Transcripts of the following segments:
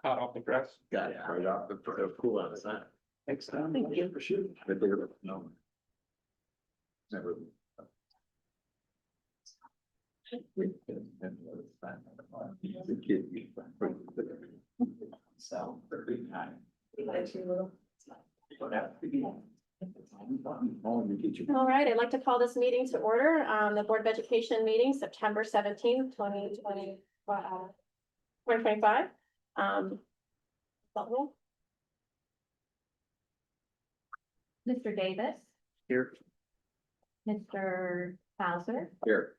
Hot off the press. Got it. Right off the cool on the side. Thanks. Thank you. For sure. But they were, no. Never. The kid. So 39. All right, I'd like to call this meeting to order. The Board of Education meeting, September 17th, 2025. Call roll. Mr. Davis, Here. Mr. Bowser, Here.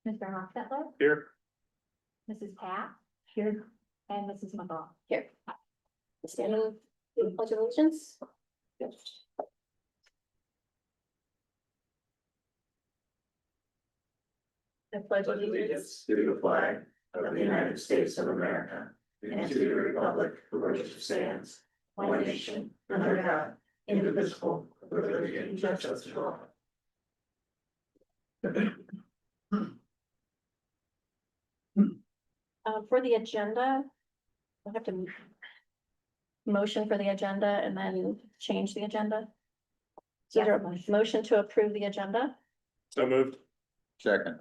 Mr. Hostetler, Here. Mrs. Pat. Here. And Mrs. McGraw. Here. Standing for the pledge of allegiance. I pledge allegiance To the flag of the United States of America and to the republic for which it stands, one nation, under God, indivisible, with liberty and justice for all. For the agenda, I have to motion for the agenda and then change the agenda. So is there a motion to approve the agenda? So moved. Second.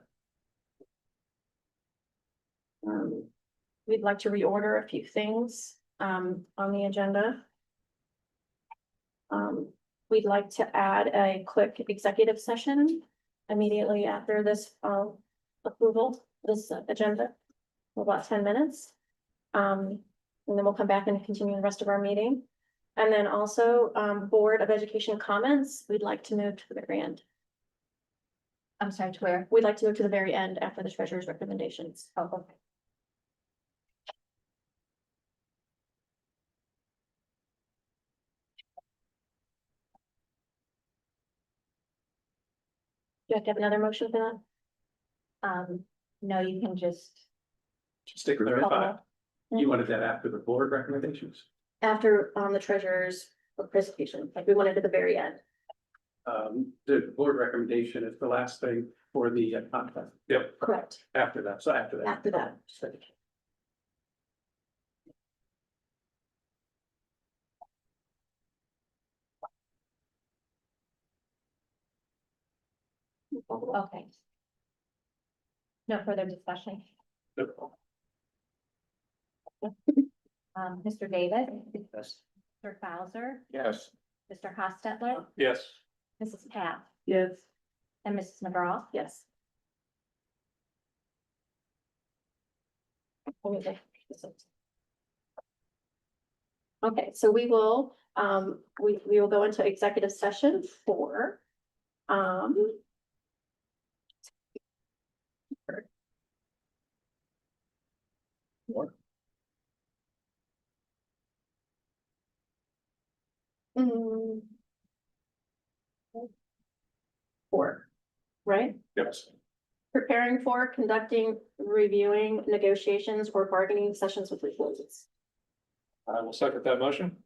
We'd like to reorder a few things on the agenda. We'd like to add a quick executive session immediately after this approval, this agenda, for about 10 minutes. And then we'll come back and continue the rest of our meeting. And then also Board of Education comments, we'd like to move to the very end. I'm sorry, to where? We'd like to move to the very end after the treasurer's recommendations. Oh, okay. Do you have to have another motion for that? No, you can just, Just to clarify, you wanted that after the board recommendations? After the treasurer's presentation, like we wanted at the very end. The board recommendation is the last thing for the contract. Yep, Correct. after that, so after that. After that. okay. No further discussion. Mr. Davis, Yes. Mr. Bowser, Yes. Mr. Hostetler, Yes. Mrs. Pat, Yes. and Mrs. McGraw. Yes. Okay, so we will go into executive session for mm, four, right? Yes. Preparing for, conducting, reviewing, negotiations, or bargaining sessions with legal agents. I will second that motion.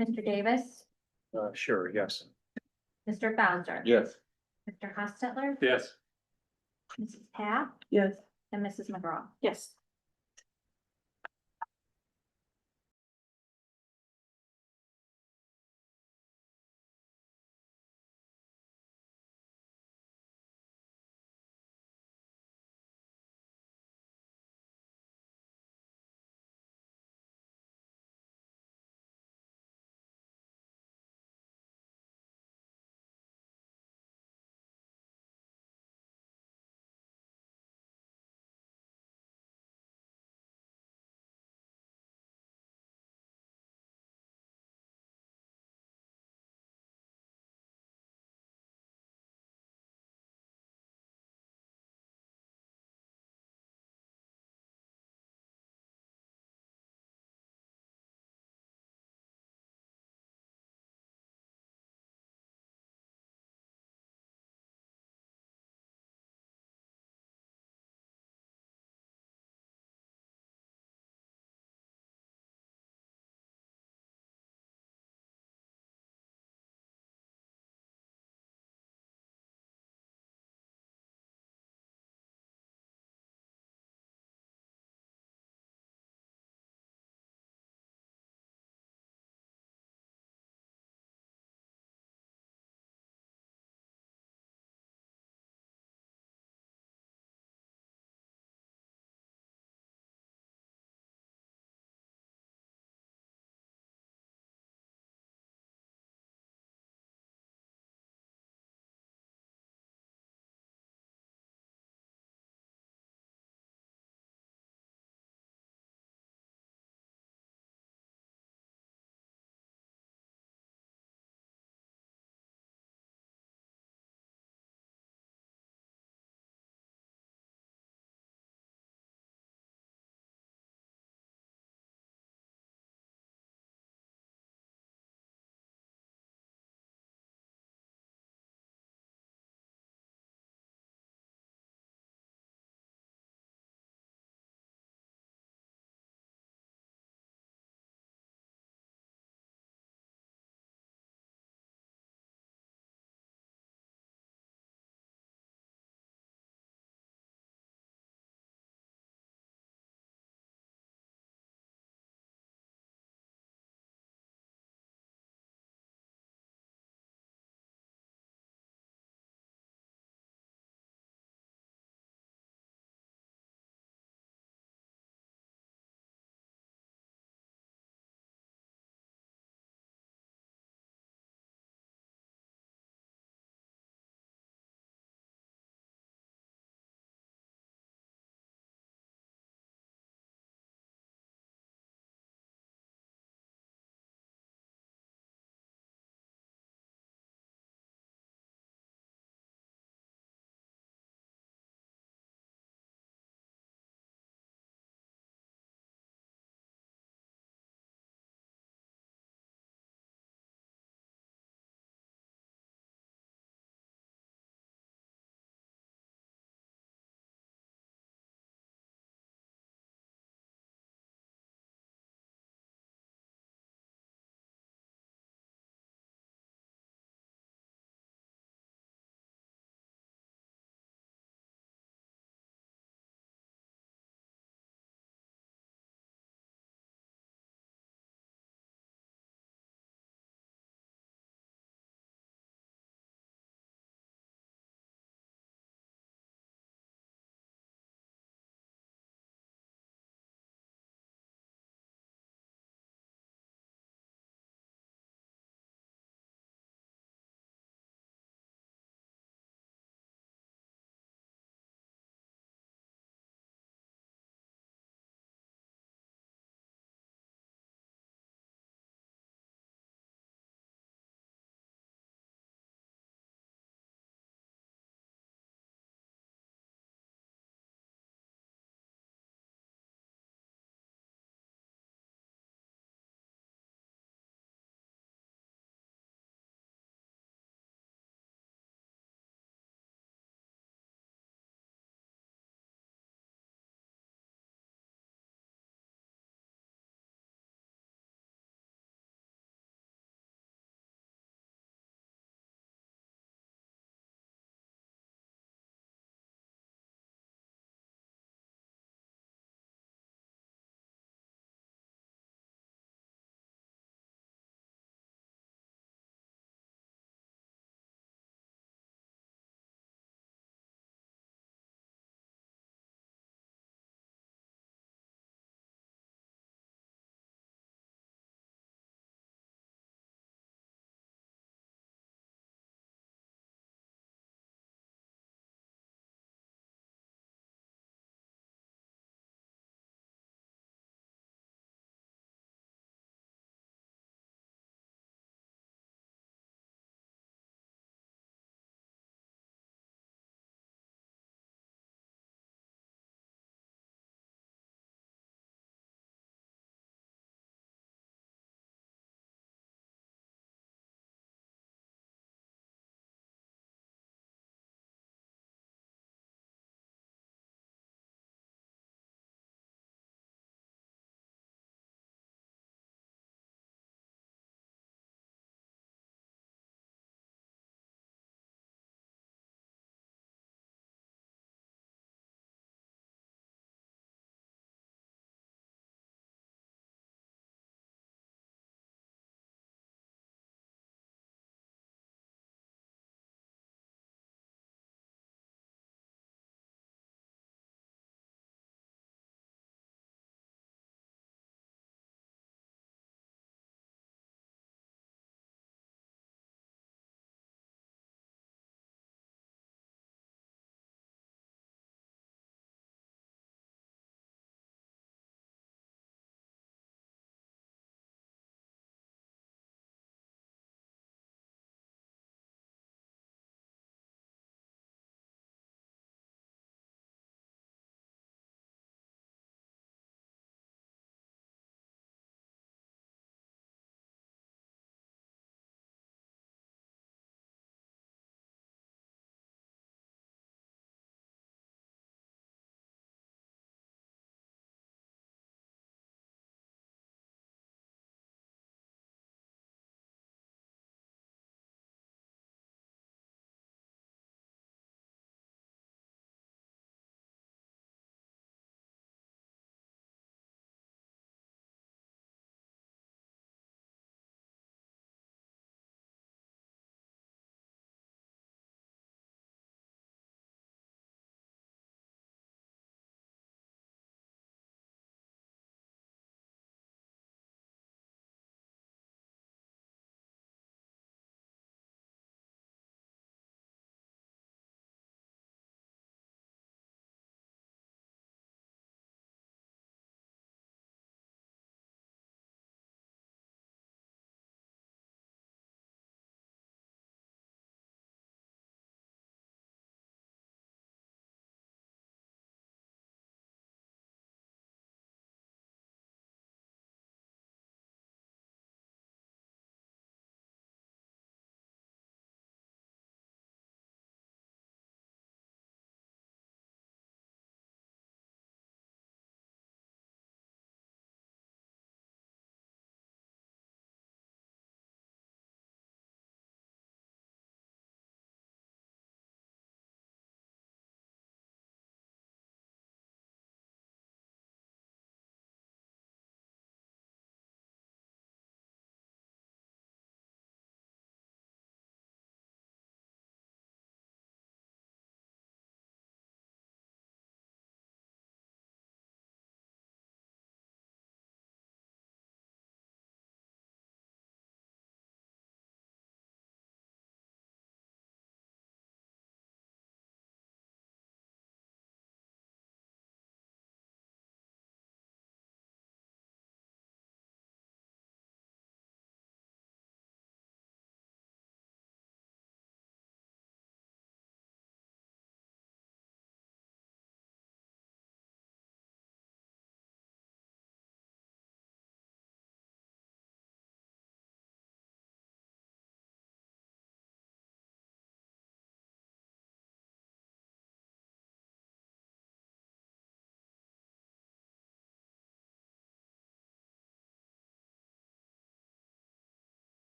Mr. Davis, Sure, yes. Mr. Bowser. Yes. Mr. Hostetler, Yes. Mrs. Pat, Yes. and Mrs. McGraw. Yes.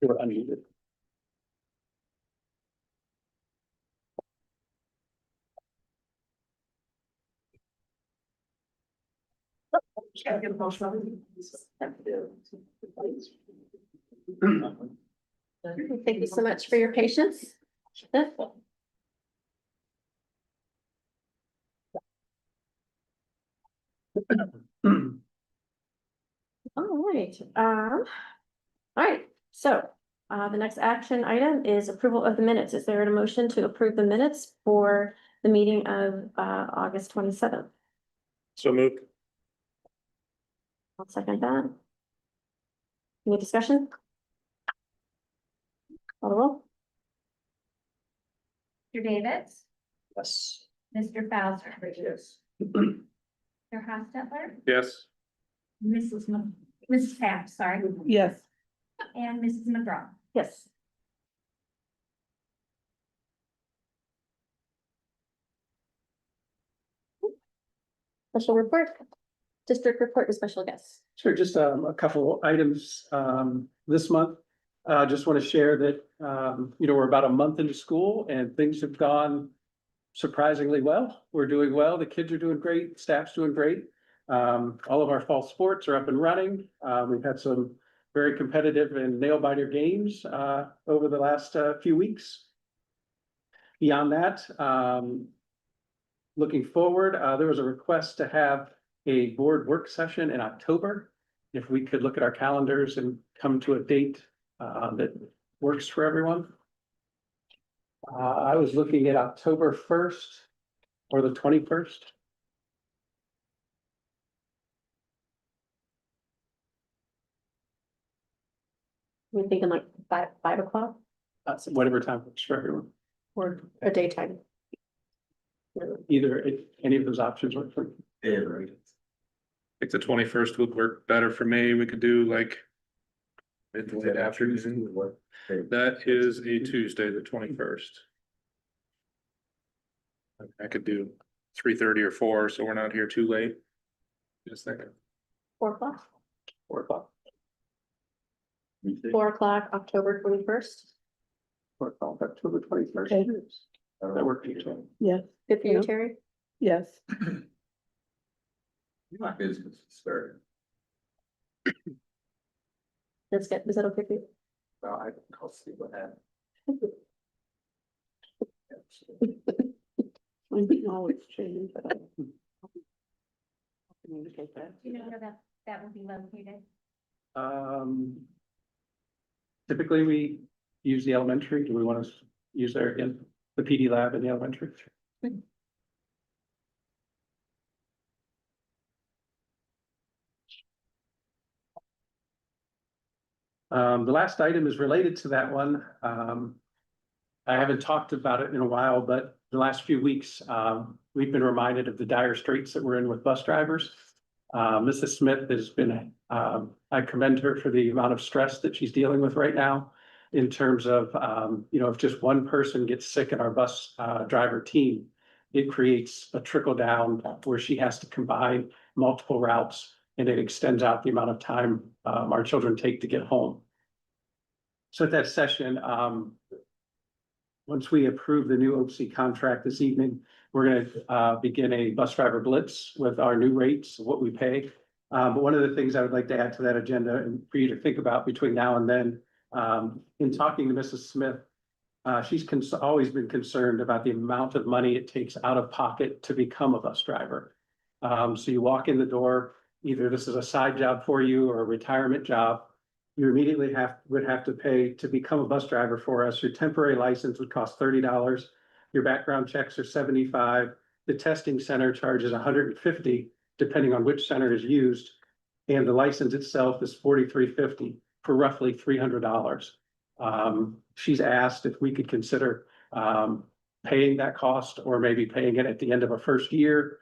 You're unmuted. Thank you so much for your patience. All right, so, the next action item is approval of the minutes. Is there a motion to approve the minutes for the meeting of, August 27th? So moved. I'll second that. Any discussion? Call the roll. Mr. Davis, Yes. Mr. Bowser, Yes. Mr. Hostetler, Yes. Mrs. Pat, sorry, Yes. and Mrs. McGraw. Yes. Special report, district report to special guests. Sure, just a couple items this month. Just want to share that we're about a month into school and things have gone surprisingly well. We're doing well. The kids are doing great, staff's doing great. All of our fall sports are up and running. We've had some very competitive and nail-biter games over the last few weeks. Beyond that, looking forward, there was a request to have a board work session in October. If we could look at our calendars and come to a date that works for everyone. I was looking at October 1st or the 21st. We're thinking like 5 o'clock That's whatever time works for everyone. or a daytime. Either any of those options work for me. I think the 21st would work better for me. We could do like mid afternoon. That is a Tuesday, the 21st. I could do 3:30 or 4, so we're not here too late. Just thinking. 4 o'clock, 4 o'clock. 4 o'clock, October 21st. 4 o'clock, October 21st. Okay. That worked for you. Yes. Good for you, Yeah. Terry? Yes. My business started. That's good. Is that okay for you? I'll see what happens. We can always change, but I'll communicate that. You know where that will be located? Typically, we use the elementary. Do we want to use there again? The PD lab in the elementary? The last item is related to that one. I haven't talked about it in a while, but the last few weeks, we've been reminded of the dire straits that we're in with bus drivers. Mrs. Smith has been, I commend her for the amount of stress that she's dealing with right now in terms of, if just one person gets sick in our bus driver team, it creates a trickle down where she has to combine multiple routes and it extends out the amount of time our children take to get home. So at that session, once we approve the new OC contract this evening, we're gonna begin a bus driver blitz with our new rates, what we pay. But one of the things I would like to add to that agenda and for you to think about between now and then, in talking to Mrs. Smith, she's always been concerned about the amount of money it takes out of pocket to become a bus driver. So you walk in the door, either this is a side job for you or a retirement job. You immediately would have to pay to become a bus driver for us. Your temporary license would cost $30. Your background checks are $75. The testing center charges $150, depending on which center is used. And the license itself is $43.50 for roughly $300. She's asked if we could consider paying that cost or maybe paying it at the end of a first year.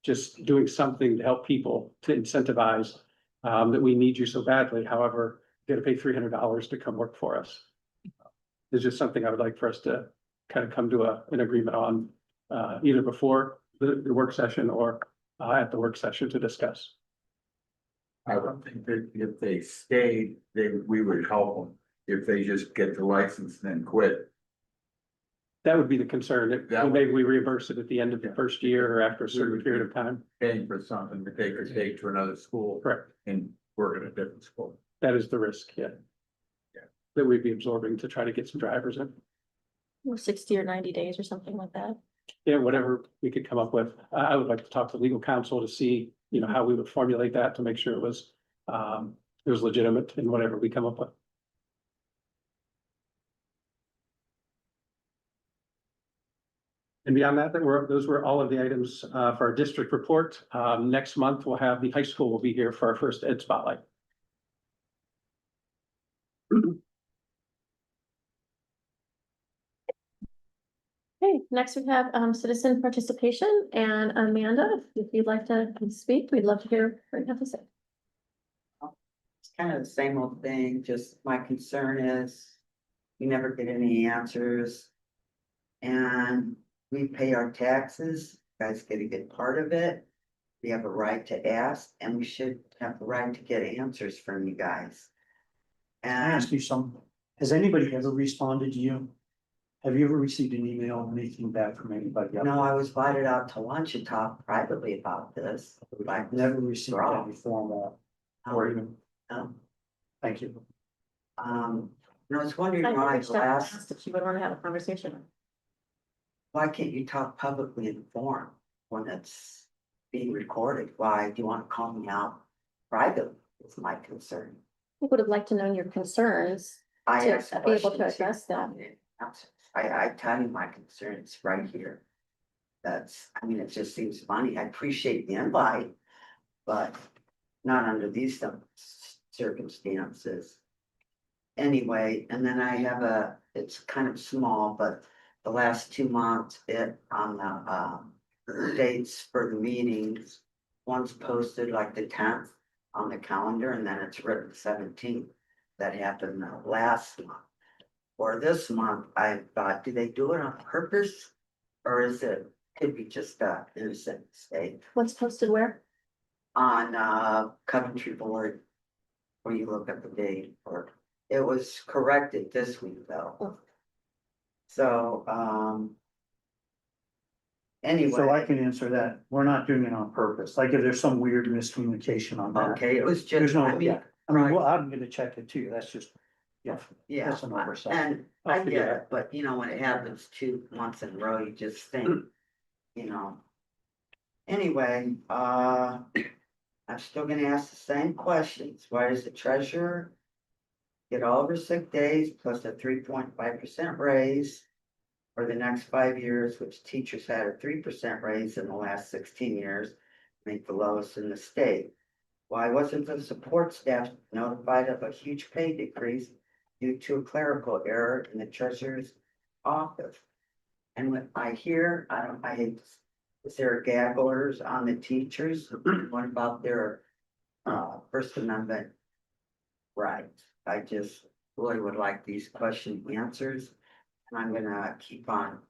Just doing something to help people to incentivize that we need you so badly. However, you gotta pay $300 to come work for us. It's just something I would like for us to kind of come to an agreement on, either before the work session or at the work session to discuss. I don't think that if they stayed, we would help them. If they just get the license and then quit. That would be the concern, That that would- maybe we reimburse it at the end of the first year or after a certain period of time. Paying for something that they could take to another school. Correct. And work at a different school. That is the risk, yeah. Yeah. That we'd be absorbing to try to get some drivers in. Or 60 or 90 days or something like that. Yeah, whatever we could come up with. I would like to talk to legal counsel to see, how we would formulate that to make sure it was legitimate in whatever we come up with. And beyond that, those were all of the items for our district report. Next month, we'll have the high school will be here for our first Ed Spotlight. Okay, next we have citizen participation, and Amanda, if you'd like to speak, we'd love to hear what you have to say. It's kind of the same old thing, just my concern is you never get any answers. And we pay our taxes, you guys get a good part of it. We have a right to ask, and we should have the right to get answers from you guys. Can I ask And you something? Has anybody ever responded to you? Have you ever received an email or anything back from anybody? no, I was invited out to lunch and talk privately about this. I've never received any formal or even, thank you. And I was wondering I why reached out and last, asked if you would want to have a conversation. why can't you talk publicly in the forum when it's being recorded? Why do you want to call me out privately? Is my concern. I would have liked to know your concerns. I To ask be able to questions here. address them. I tell you my concerns right here. It just seems funny. I appreciate the invite, but not under these circumstances. Anyway, and then I have it's kind of small, but the last 2 months, on the dates for the meetings. One's posted like the 10th on the calendar, and then it's written 17th. That happened last month. Or this month, I thought, do they do it on purpose? Or could be just a innocent mistake What's posted where? on Coventry board. Where you look at the date, or it was corrected this week though. So, anyway. So I can answer that. We're not doing it on purpose. Like if there's some weird miscommunication on that. Okay, it was There's just, no, I mean, yeah. I mean, well, I'm gonna check it too. That's just, yeah, yeah, that's an oversight. and I'll I figure get it it, but when it happens 2 months in a row, you just think, Anyway, I'm still gonna ask the same questions. Why does the treasurer get all of her sick days plus a 3.5% raise for the next 5 years, which teachers had a 3% raise in the last 16 years, make the lowest in the state? Why wasn't the support staff notified of a huge pay decrease due to a clerical error in the treasurer's office? And when I hear, I hate, is there gag orders on the teachers? What about their First Amendment rights? I just really would like these question answers, and I'm gonna keep on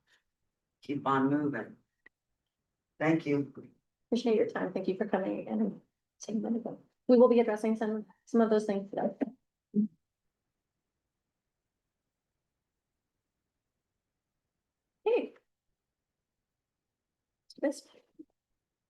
moving. Thank you. Appreciate your time. Thank you for coming in and taking the minute. We will be addressing some of those things today. Hey. This.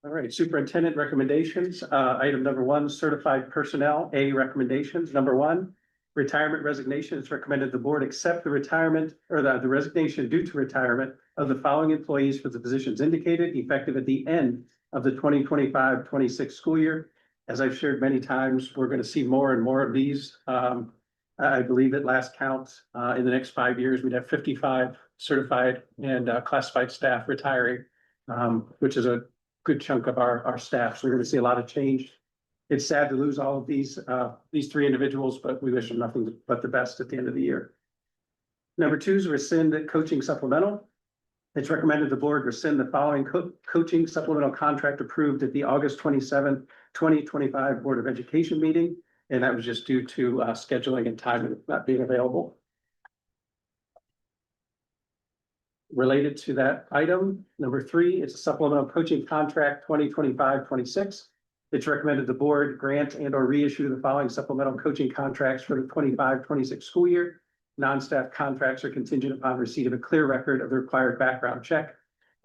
All right, superintendent recommendations, item number 1, certified personnel, A recommendations. Number 1, retirement resignation. It's recommended the board accept the retirement or the resignation due to retirement of the following employees for the positions indicated, effective at the end of the 2025-26 school year. As I've shared many times, we're going to see more and more of these. I believe at last count, in the next 5 years, we'd have 55 certified and classified staff retiring, which is a good chunk of our staff. So we're going to see a lot of change. It's sad to lose all of these 3 individuals, but we wish them nothing but the best at the end of the year. Number 2 is rescind coaching supplemental. It's recommended the board rescind the following coaching supplemental contract approved at the August 27, 2025 Board of Education meeting. And that was just due to scheduling and time not being available. Related to that item, number 3, it's a supplemental coaching contract 2025-26. It's recommended the board grant and or reissue the following supplemental coaching contracts for the 25-26 school year. Non-staff contracts are contingent upon receipt of a clear record of the required background check.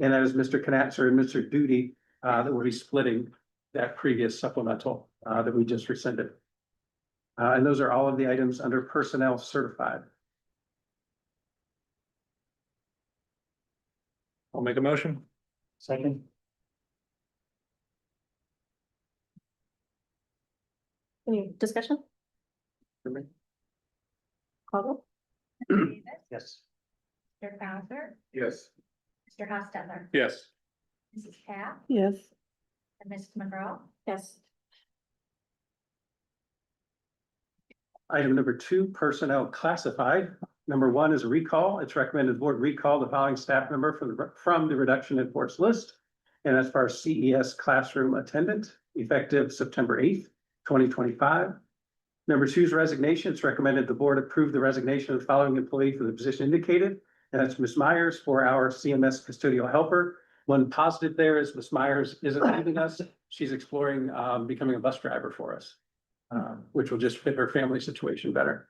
And that is Mr. Knatzer and Mr. Duty that will be splitting that previous supplemental that we just rescinded. And those are all of the items under personnel certified. I'll make a motion. Second, Any discussion? Call roll. Davis, yes. Mr. Bowser, Yes. Mr. Hostetler, Yes. Mrs. Pat, Yes. and Mrs. McGraw. Yes. Item number 2, personnel classified. Number 1 is a recall. It's recommended the board recall the following staff member from the reduction in force list. And that's for our CES classroom attendant, effective September 8th, 2025. Number 2 is resignation. It's recommended the board approve the resignation of the following employee for the position indicated. And that's Ms. Myers, 4-hour CMS custodial helper. One positive there is Ms. Myers isn't leaving us. She's exploring becoming a bus driver for us, which will just fit her family situation better.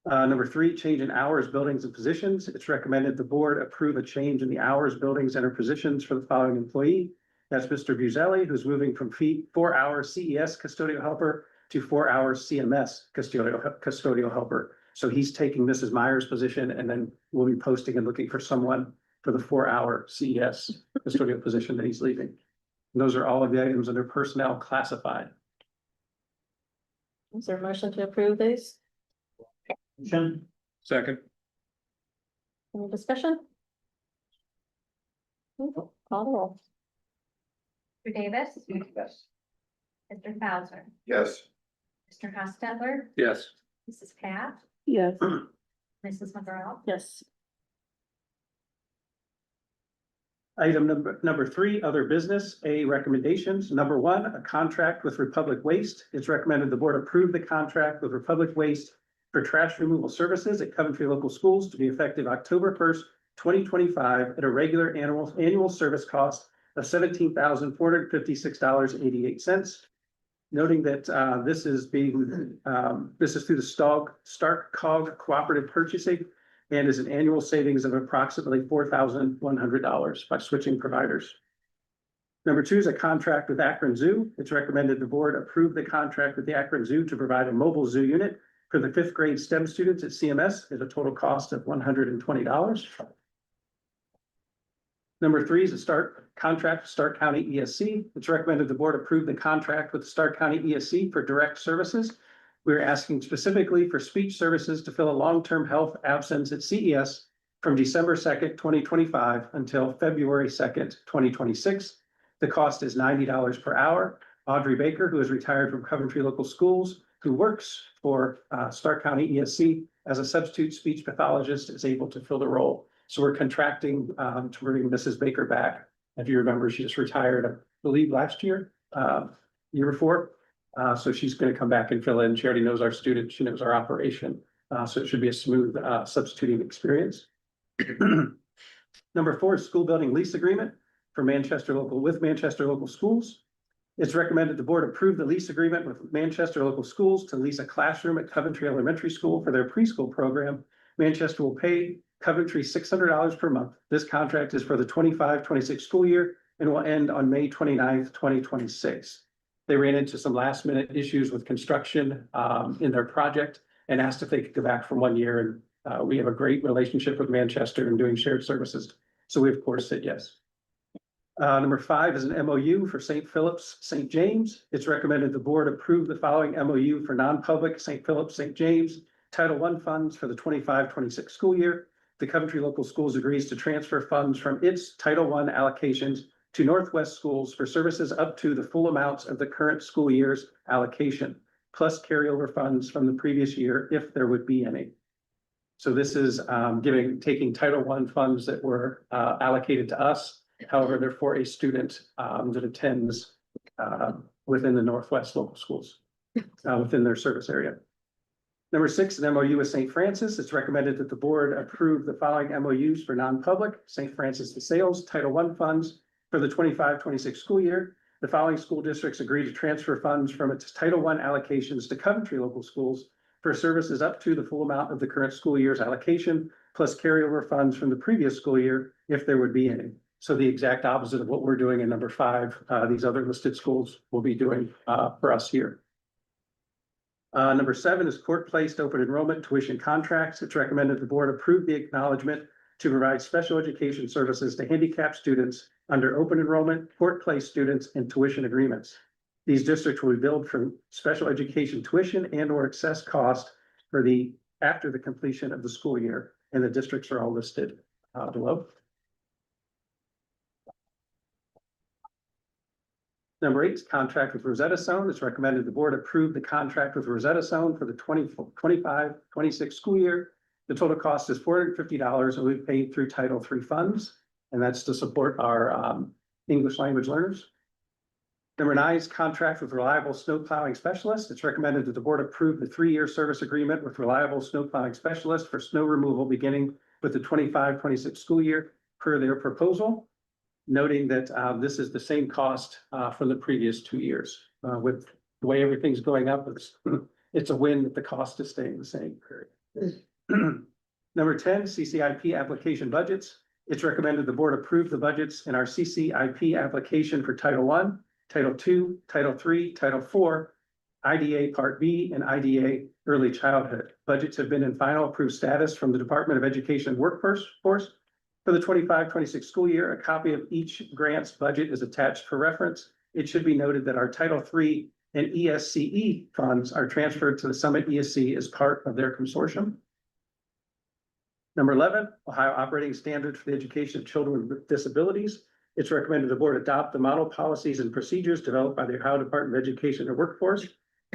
Number 3, change in hours, buildings, and positions. It's recommended the board approve a change in the hours, buildings, and or positions for the following employee. That's Mr. Buzelli, who's moving from 4-hour CES custodial helper to 4-hour CMS custodial helper. So he's taking Mrs. Myers' position, and then we'll be posting and looking for someone for the 4-hour CES custodial position that he's leaving. And those are all of the items under personnel classified. Is there a motion to approve these? Motion, Second. Any discussion? Call the roll. Mr. Davis, yes. Mr. Bowser, Yes. Mr. Hostetler, Yes. Mrs. Pat, Yes. Mrs. McGraw. Yes. Item number 3, other business, A, recommendations. Number 1, a contract with Republic Waste. It's recommended the board approve the contract with Republic Waste for trash removal services at Coventry local schools to be effective October 1st, 2025 at a regular annual service cost of $17,456.88. Noting that this is through the Stark Cog Cooperative Purchasing and is an annual savings of approximately $4,100 by switching providers. Number 2 is a contract with Akron Zoo. It's recommended the board approve the contract with the Akron Zoo to provide a mobile zoo unit for the 5th grade STEM students at CMS at a total cost of $120. Number 3 is a contract with Stark County ESC. It's recommended the board approve the contract with Stark County ESC for direct services. We're asking specifically for speech services to fill a long-term health absence at CES from December 2nd, 2025 until February 2nd, 2026. The cost is $90 per hour. Audrey Baker, who is retired from Coventry Local Schools, who works for Stark County ESC as a substitute speech pathologist, is able to fill the role. So we're contracting to bring Mrs. Baker back. If you remember, she just retired, I believe, last year, year before. So she's going to come back and fill in. She already knows our students. She knows our operation. So it should be a smooth substituting experience. Number 4 is school building lease agreement for Manchester Local Schools. It's recommended the board approve the lease agreement with Manchester Local Schools to lease a classroom at Coventry Elementary School for their preschool program. Manchester will pay Coventry $600 per month. This contract is for the 25-26 school year and will end on May 29th, 2026. They ran into some last minute issues with construction in their project and asked if they could go back for 1 year. And we have a great relationship with Manchester and doing shared services. So we, of course, said yes. Number 5 is an MOU for St. Philip's, St. James. It's recommended the board approve the following MOU for non-public St. Philip's, St. James Title I funds for the 25-26 school year. The Coventry Local Schools agrees to transfer funds from its Title I allocations to Northwest Schools for services up to the full amounts of the current school year's allocation, plus carryover funds from the previous year, if there would be any. So this is taking Title I funds that were allocated to us. However, they're for a student that attends within the Northwest local schools, within their service area. Number 6, an MOU with St. Francis. It's recommended that the board approve the following MOUs for non-public St. Francis de Sales Title I funds for the 25-26 school year. the following school districts agree to transfer funds from its Title I allocations to Coventry local schools for services up to the full amount of the current school year's allocation, plus carryover funds from the previous school year, if there would be any. So the exact opposite of what we're doing in number 5, these other listed schools will be doing for us here. Number 7 is court-placed open enrollment tuition contracts. It's recommended the board approve the acknowledgement to provide special education services to handicapped students under open enrollment, court-placed students, and tuition agreements. These districts will be billed for special education tuition and or excess cost for after the completion of the school year, and the districts are all listed below. Number 8 is contract with Rosetta Stone. It's recommended the board approve the contract with Rosetta Stone for the 25-26 school year. The total cost is $450 and will be paid through Title III funds, and that's to support our English language learners. Number 9 is contract with Reliable Snow Plowing Specialist. It's recommended that the board approve the 3-year service agreement with Reliable Snow Plowing Specialist for snow removal beginning with the 25-26 school year per their proposal, noting that this is the same cost from the previous 2 years. With the way everything's going up, it's a win that the cost is staying the same. Number 10, CCIP application budgets. It's recommended the board approve the budgets in our CCIP application for Title I, Title II, Title III, Title IV, IDA Part B, and IDA Early Childhood. Budgets have been in final approved status from the Department of Education and Workforce. For the 25-26 school year, a copy of each grant's budget is attached for reference. It should be noted that our Title III and ESCE funds are transferred to the Summit ESC as part of their consortium. Number 11, Ohio Operating Standards for the Education of Children with Disabilities. It's recommended the board adopt the model policies and procedures developed by the Ohio Department of Education and Workforce.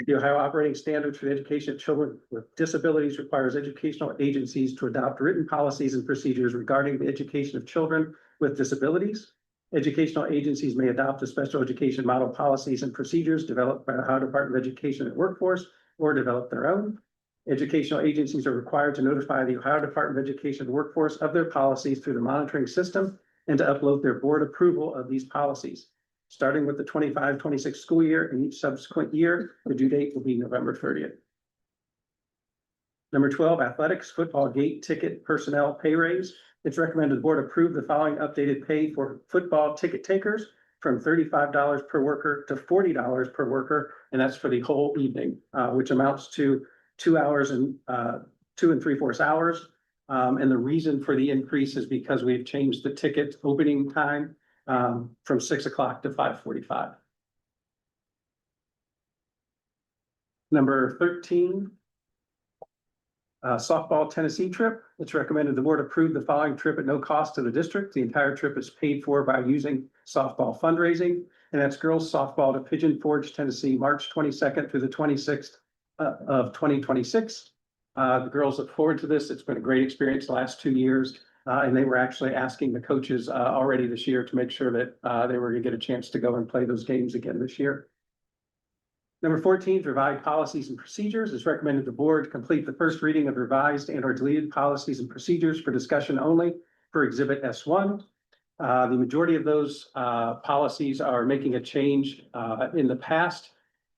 The Ohio Operating Standards for the Education of Children with Disabilities requires educational agencies to adopt written policies and procedures regarding the education of children with disabilities. Educational agencies may adopt the special education model policies and procedures developed by the Ohio Department of Education and Workforce or develop their own. Educational agencies are required to notify the Ohio Department of Education and Workforce of their policies through the monitoring system and to upload their board approval of these policies. Starting with the 25-26 school year and each subsequent year, the due date will be November 30th. Number 12, athletics, football gate ticket personnel pay raise. It's recommended the board approve the following updated pay for football ticket takers from $35 per worker to $40 per worker, and that's for the whole evening, which amounts to 2 hours and 2 3/4 hours. And the reason for the increase is because we've changed the ticket opening time from 6 o'clock to 5:45. Number 13, softball Tennessee trip. It's recommended the board approve the following trip at no cost to the district. The entire trip is paid for by using softball fundraising, and that's girls softball to Pigeon Forge, Tennessee, March 22nd through the 26th of 2026. The girls look forward to this. It's been a great experience the last 2 years. And they were actually asking the coaches already this year to make sure that they were going to get a chance to go and play those games again this year. Number 14, provide policies and procedures. It's recommended the board complete the first reading of revised and or deleted policies and procedures for discussion only for Exhibit S1. The majority of those policies are making a change. In the past,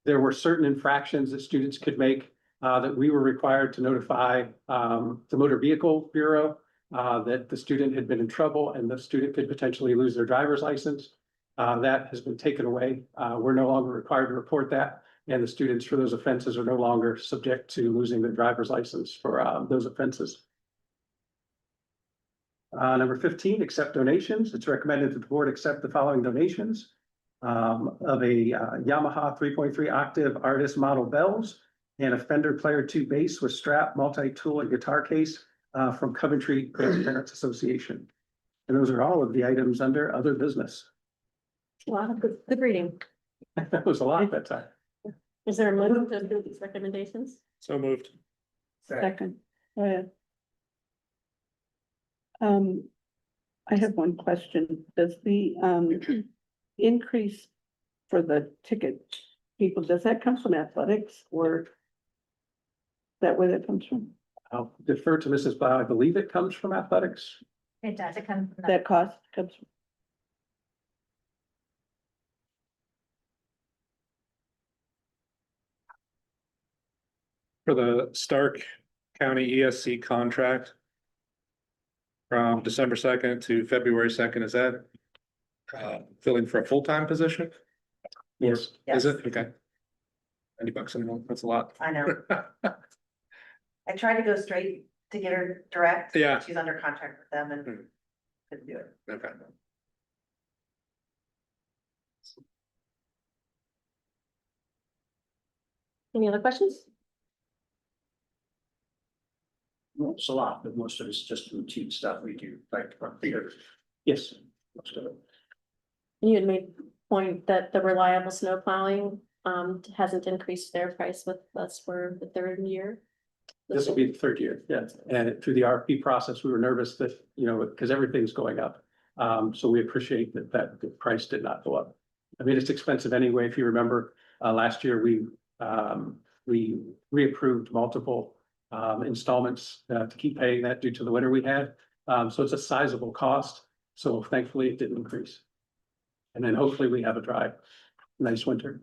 there were certain infractions that students could make that we were required to notify the Motor Vehicle Bureau that the student had been in trouble and the student could potentially lose their driver's license. That has been taken away. We're no longer required to report that, and the students for those offenses are no longer subject to losing their driver's license for those offenses. Number 15, accept donations. It's recommended that the board accept the following donations of a Yamaha 3.3 octave artist model bells and a Fender Player 2 bass with strap, multi-tool, and guitar case from Coventry Grandparents Association. And those are all of the items under other business. Wow, good reading. That was a lot that time. Is there a motion to approve these recommendations? So moved. Second, go ahead. I have one question. Does the increase for the ticket people, does that come from athletics or is that where that comes from? I'll defer to Mrs. Blau. I believe it comes from athletics. It does, it comes from That cost comes from, For the Stark County ESC contract. From December 2nd to February 2nd, is that? Filling for a full-time position? Yes. Is it? Okay. $90 a month, that's a lot. I know. I tried to go straight to get her direct. Yeah. She's under contract with them and Hmm. couldn't do it. Okay. Any other questions? Well, it's a lot, but most of it's just routine stuff we do, like from here. Yes. Most of it. You had made point that the reliable snow plowing hasn't increased their price with us for the third year. This will be the third year, yes. And through the RFP process, we were nervous that, you know, because everything's going up. So we appreciate that the price did not go up. I mean, it's expensive anyway. If you remember, last year, we reapproved multiple installments to keep paying that due to the winter we had. So it's a sizable cost. So thankfully it didn't increase. And then hopefully we have a dry, nice winter.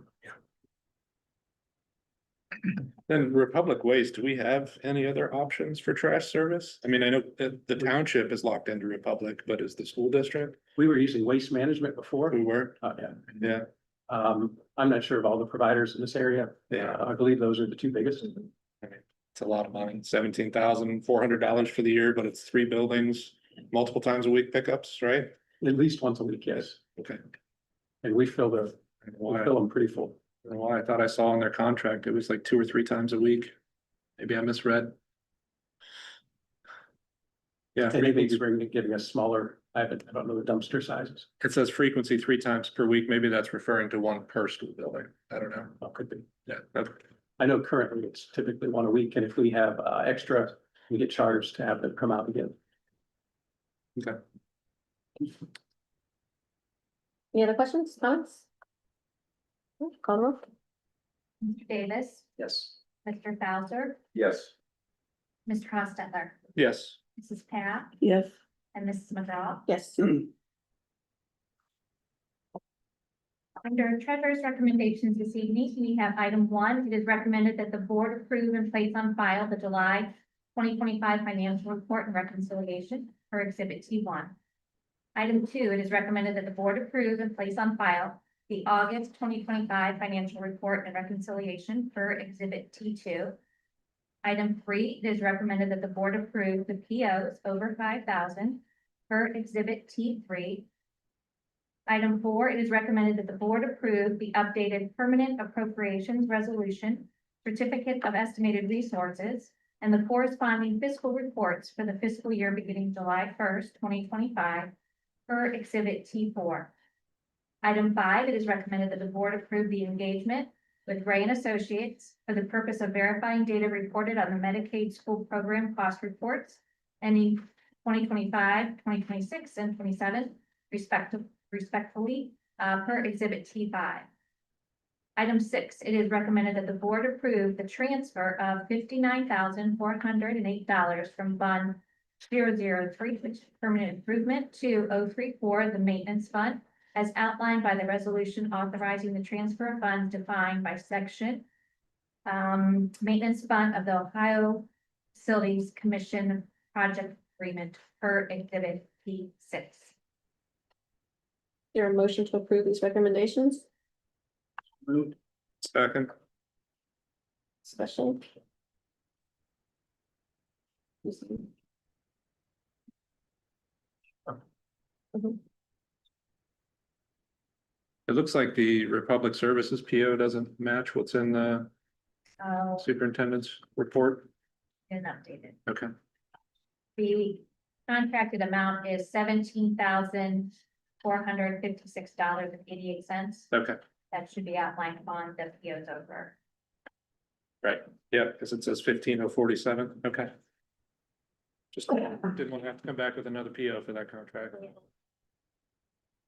Then Republic Waste, do we have any other options for trash service? I mean, I know that the township is locked into Republic, but is the school district? We were using waste management before. We were, Yeah. yeah, I'm not sure of all the providers in this area. Yeah. I believe those are the two biggest. it's a lot of money, $17,400 for the year, but it's 3 buildings, multiple times a week pickups, right? At least once a week, yes. Okay. And we fill I don't know why- them pretty full. I don't know why I thought I saw in their contract, it was like 2 or 3 times a week. Maybe I misread. Yeah, And maybe frequency- giving us smaller, I don't know the dumpster sizes. it says frequency 3 times per week, maybe that's referring to 1 per school building, I don't know, Oh, could be. yeah, okay. I know currently it's typically one a week, and if we have extra, we get charged to have them come out again. Any other questions, comments? Call the roll. Mr. Davis, Yes. Mr. Bowser, Yes. Mr. Hostetler, Yes, Mrs. Pat, Yes, and Mrs. McDowell. Yes. Under treasurer's recommendations this evening, we have item 1. It is recommended that the board approve and place on file the July 2025 financial report and reconciliation for exhibit T1. Item 2, it is recommended that the board approve and place on file the August 2025 financial report and reconciliation for exhibit T2. Item 3, it is recommended that the board approve the POs over 5,000 for exhibit T3. Item 4, it is recommended that the board approve the updated permanent appropriations resolution, certificate of estimated resources, and the corresponding fiscal reports for the fiscal year beginning July 1st, 2025 for exhibit T4. Item 5, it is recommended that the board approve the engagement with Ray and Associates for the purpose of verifying data reported on the Medicaid school program cost reports ending 2025, 2026, and 27 respectfully, per exhibit T5. Item 6, it is recommended that the board approve the transfer of $59,408 from Fund 003, which is permanent improvement, to 034, the maintenance fund, as outlined by the resolution authorizing the transfer of funds defined by section maintenance fund of the Ohio Facilities Commission project agreement per exhibit P6. Your motion to approve these recommendations, Moved. second, discussion. it looks like the Republic Services PO doesn't match what's in the superintendent's report, Is updated. okay. The contracted amount is $17,456.88. Okay, That should be outlined on the POs over. right, yeah, because it says 15047, okay. Just didn't want to have to come back with another PO for that contract.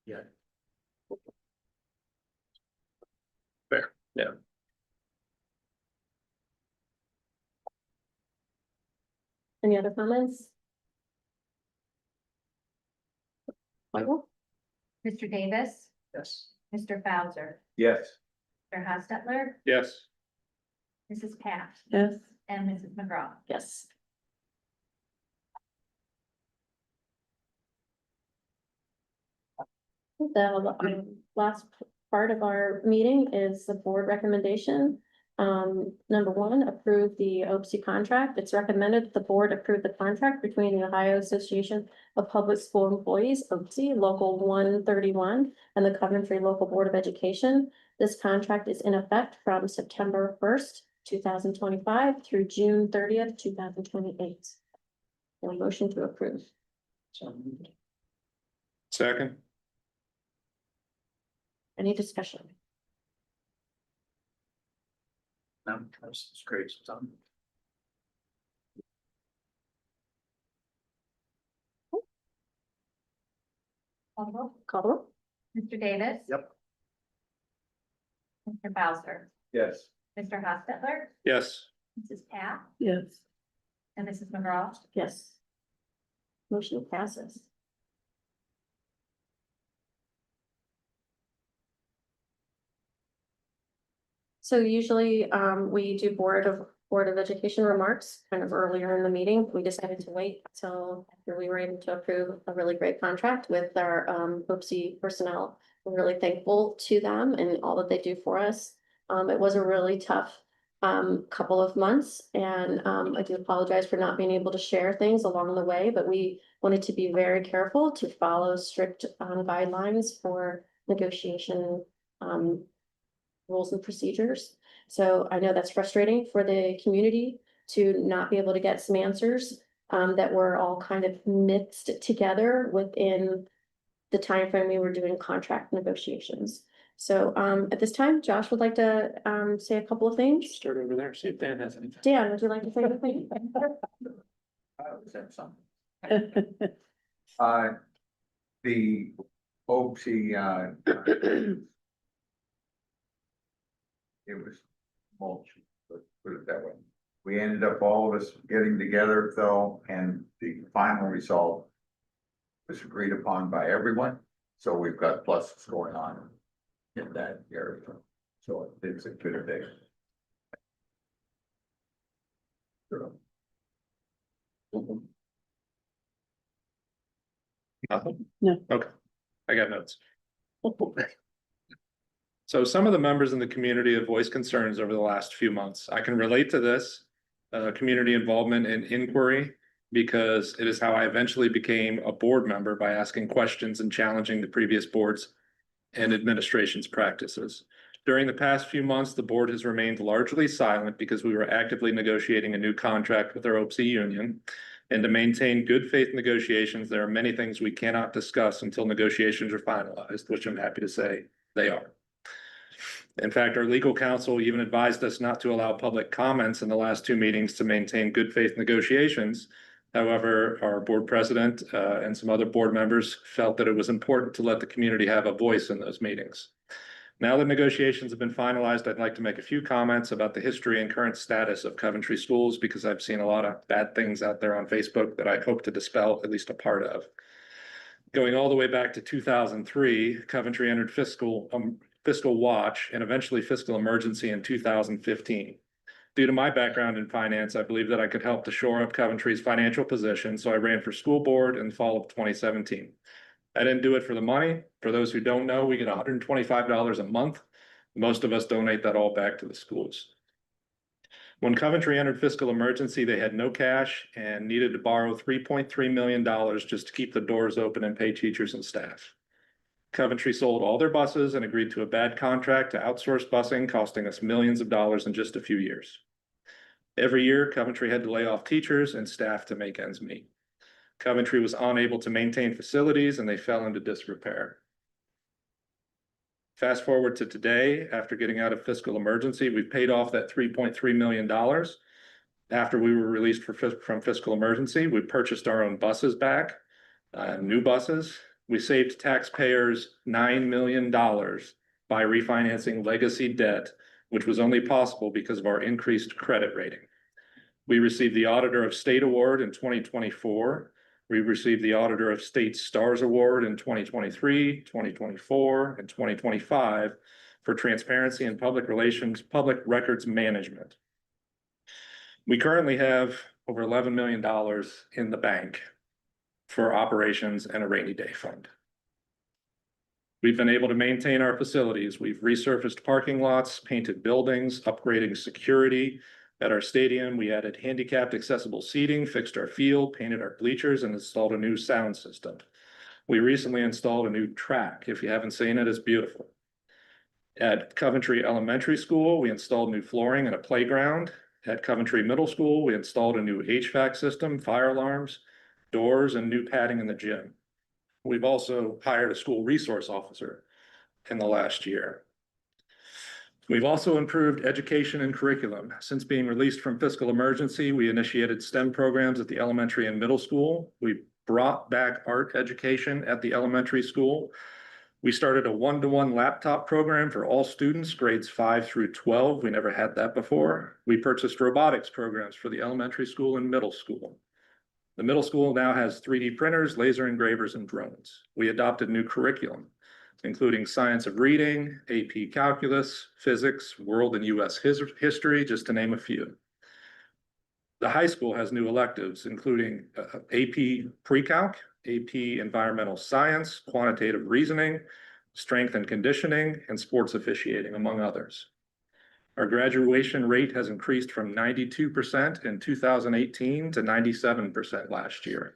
Yeah. Fair, yeah. Any other comments? Michael? Mr. Davis, Yes. Mr. Bowser, Yes. Mr. Hostetler, Yes, Mrs. Pat, yes, and Mrs. McGraw. Yes. The last part of our meeting is the board recommendation. Number one, approve the OPSI contract. It's recommended that the board approve the contract between the Ohio Association of Public School Employees, OPSI, Local 131, and the Coventry Local Board of Education. This contract is in effect from September 1st, 2025 through June 30th, 2028. A motion to approve. Second. Any discussion? No, that's great stuff. Call the roll. Mr. Davis. Yep. Mr. Bowser, Yes. Mr. Hostetler, Yes. Mrs. Pat, Yes. and Mrs. McGraw. Yes. Motion passes. So usually, we do Board of Education remarks kind of earlier in the meeting. We decided to wait till after we were able to approve a really great contract with our, OPSI personnel. We're really thankful to them and all that they do for us. It was a really tough, couple of months, and, I do apologize for not being able to share things along the way, but we wanted to be very careful to follow strict, guidelines for negotiation, rules and procedures. So I know that's frustrating for the community to not be able to get some answers, that were all kind of mixed together within the timeframe we were doing contract negotiations. So, at this time, Josh would like to, say a couple of things. Start over there, see if Dan has anything. Dan, would you like to say anything? Was that something? The OPSI, it was mulch, let's put it that way. We ended up, all of us getting together though, and the final result was agreed upon by everyone, so we've got pluses going on in that area. So it's a good thing. Nothing? No. Okay, I got notes. So some of the members in the community have voiced concerns over the last few months. I can relate to this, community involvement and inquiry, because it is how I eventually became a board member, by asking questions and challenging the previous boards and administration's practices. During the past few months, the board has remained largely silent because we were actively negotiating a new contract with our OPSI union. And to maintain good faith negotiations, there are many things we cannot discuss until negotiations are finalized, which I'm happy to say they are. In fact, our legal counsel even advised us not to allow public comments in the last two meetings to maintain good faith negotiations. However, our board president and some other board members felt that it was important to let the community have a voice in those meetings. Now that negotiations have been finalized, I'd like to make a few comments about the history and current status of Coventry schools, because I've seen a lot of bad things out there on Facebook that I hope to dispel at least a part of. Going all the way back to 2003, Coventry entered fiscal watch and eventually fiscal emergency in 2015. Due to my background in finance, I believe that I could help to shore up Coventry's financial position, so I ran for school board in the fall of 2017. I didn't do it for the money. For those who don't know, we get $125 a month. Most of us donate that all back to the schools. When Coventry entered fiscal emergency, they had no cash and needed to borrow $3.3 million just to keep the doors open and pay teachers and staff. Coventry sold all their buses and agreed to a bad contract to outsource busing, costing us millions of dollars in just a few years. Every year, Coventry had to lay off teachers and staff to make ends meet. Coventry was unable to maintain facilities and they fell into disrepair. Fast forward to today, after getting out of fiscal emergency, we've paid off that $3.3 million. After we were released from fiscal emergency, we purchased our own buses back, new buses. We saved taxpayers $9 million by refinancing legacy debt, which was only possible because of our increased credit rating. We received the Auditor of State Award in 2024. We received the Auditor of State Stars Award in 2023, 2024, and 2025 for transparency and public relations, public records management. We currently have over $11 million in the bank for operations and a rainy day fund. We've been able to maintain our facilities. We've resurfaced parking lots, painted buildings, upgrading security. At our stadium, we added handicapped accessible seating, fixed our field, painted our bleachers, and installed a new sound system. We recently installed a new track. If you haven't seen it, it's beautiful. At Coventry Elementary School, we installed new flooring and a playground. At Coventry Middle School, we installed a new HVAC system, fire alarms, doors, and new padding in the gym. We've also hired a school resource officer in the last year. We've also improved education and curriculum. Since being released from fiscal emergency, we initiated STEM programs at the elementary and middle school. We brought back art education at the elementary school. We started a one-to-one laptop program for all students, grades 5 through 12. We never had that before. We purchased robotics programs for the elementary school and middle school. The middle school now has 3D printers, laser engravers, and drones. We adopted new curriculum, including science of reading, AP calculus, physics, world and US history, just to name a few. The high school has new electives, including AP pre-calc, AP environmental science, quantitative reasoning, strength and conditioning, and sports officiating, among others. Our graduation rate has increased from 92% in 2018 to 97% last year.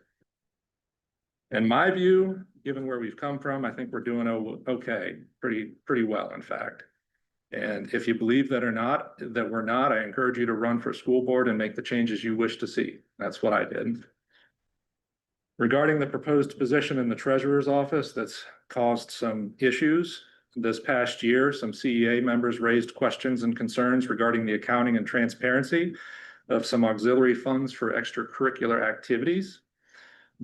In my view, given where we've come from, I think we're doing okay, pretty well, in fact. And if you believe that we're not, I encourage you to run for school board and make the changes you wish to see. That's what I did. Regarding the proposed position in the treasurer's office, that's caused some issues. This past year, some CEA members raised questions and concerns regarding the accounting and transparency of some auxiliary funds for extracurricular activities.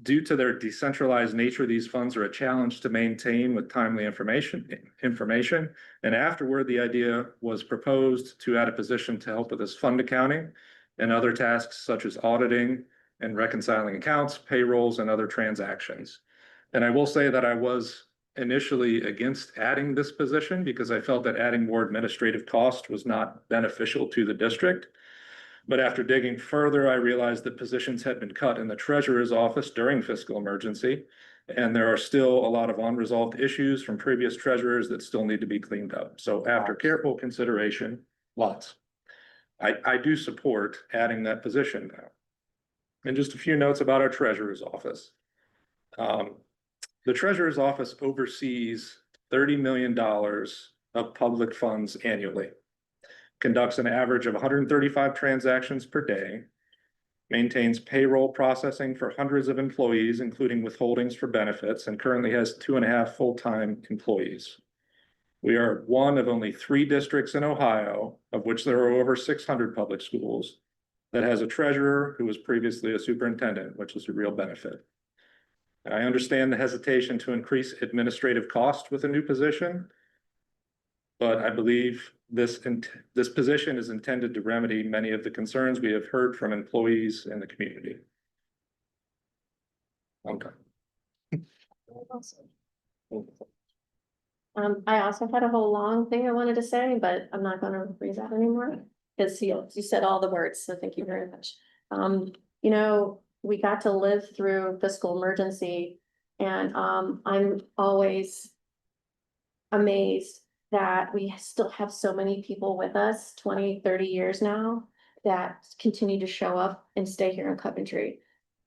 Due to their decentralized nature, these funds are a challenge to maintain with timely information. And afterward, the idea was proposed to add a position to help with this fund accounting and other tasks such as auditing and reconciling accounts, payrolls, and other transactions. And I will say that I was initially against adding this position because I felt that adding more administrative cost was not beneficial to the district. But after digging further, I realized that positions had been cut in the treasurer's office during fiscal emergency, and there are still a lot of unresolved issues from previous treasurers that still need to be cleaned up. So after careful consideration, I do support adding that position now. And just a few notes about our treasurer's office. The treasurer's office oversees $30 million of public funds annually, conducts an average of 135 transactions per day, maintains payroll processing for hundreds of employees, including withholdings for benefits, and currently has 2.5 full-time employees. We are one of only 3 districts in Ohio, of which there are over 600 public schools, that has a treasurer who was previously a superintendent, which is a real benefit. And I understand the hesitation to increase administrative cost with a new position, but I believe this position is intended to remedy many of the concerns we have heard from employees in the community. I'm done. I also had a whole long thing I wanted to say, but I'm not gonna read that anymore. Because you said all the words, so thank you very much. You know, we got to live through fiscal emergency, and I'm always amazed that we still have so many people with us 20, 30 years now that continue to show up and stay here in Coventry.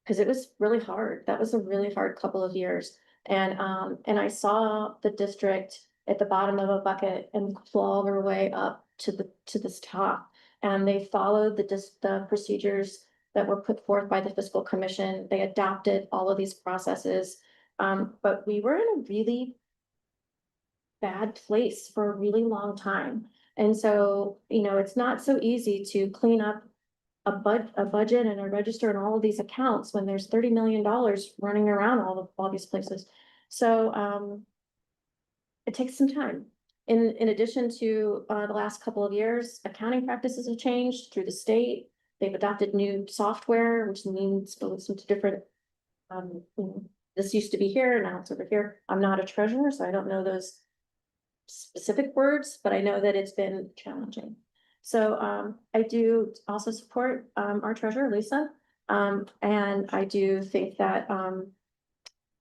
Because it was really hard. That was a really hard couple of years. And I saw the district at the bottom of a bucket and claw their way up to this top. And they followed the procedures that were put forth by the fiscal commission. They adopted all of these processes. But we were in a really bad place for a really long time. And so, you know, it's not so easy to clean up a budget and a register and all of these accounts when there's $30 million running around all these places. So it takes some time. In addition to the last couple of years, accounting practices have changed through the state. They've adopted new software, which means going into different, this used to be here, now it's over here. I'm not a treasurer, so I don't know those specific words, but I know that it's been challenging. So, I do also support, our treasurer, Lisa. And I do think that,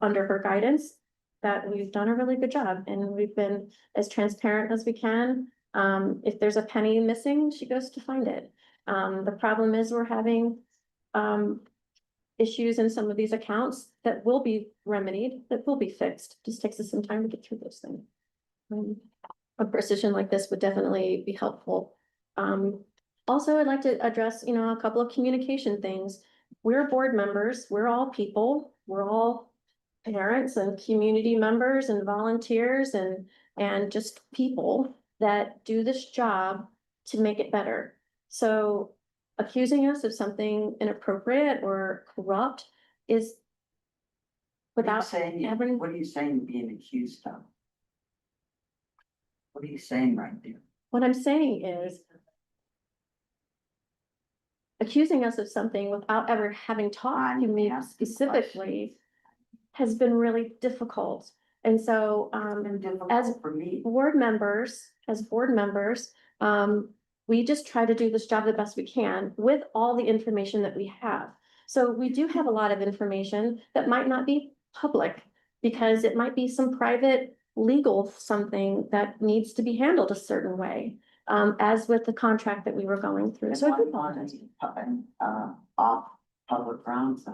under her guidance, that we've done a really good job and we've been as transparent as we can. If there's a penny missing, she goes to find it. The problem is we're having, issues in some of these accounts that will be remedied, that will be fixed. Just takes us some time to get through those things. A precision like this would definitely be helpful. Also, I'd like to address, a couple of communication things. We're board members, we're all people, we're all parents and community members and volunteers and just people that do this job to make it better. So accusing us of something inappropriate or corrupt is without having. What are you saying being accused of? What are you saying right there? What I'm saying is accusing us of something without ever having talked to me specifically has been really difficult. And so, as For me, board members, we just try to do this job the best we can with all the information that we have. So we do have a lot of information that might not be public because it might be some private legal something that needs to be handled a certain way. As with the contract that we were going through. So I do apologize. off public grounds.